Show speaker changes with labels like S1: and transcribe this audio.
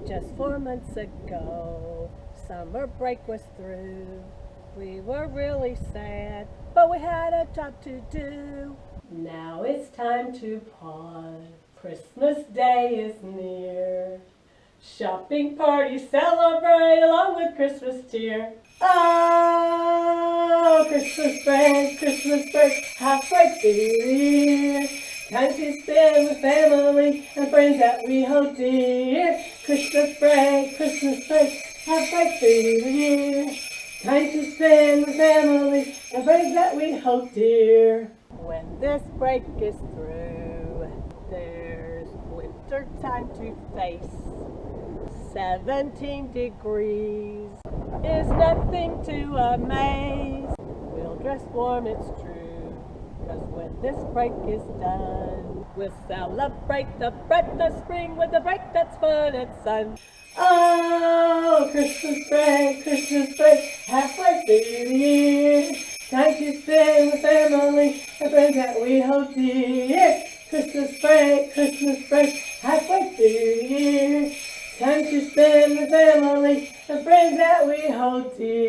S1: Just 4 months ago, summer break was through. We were really sad, but we had a job to do. Now it's time to pause. Christmas Day is near. Shopping party, celebrate along with Christmas cheer. Oh, Christmas break, halfway through the year. Time to spend with family and friends that we hold dear. Christmas break, halfway through the year. Time to spend with family and friends that we hold dear. When this break is through, there's winter time to face. 17 degrees is nothing to amaze. We'll dress warm, it's true, 'cause when this break is done, we'll celebrate the breath of spring with a break that's fun and sun. Oh, Christmas break, halfway through the year. Time to spend with family and friends that we hold dear. Christmas break, halfway through the year. Time to spend with family and friends that we hold dear.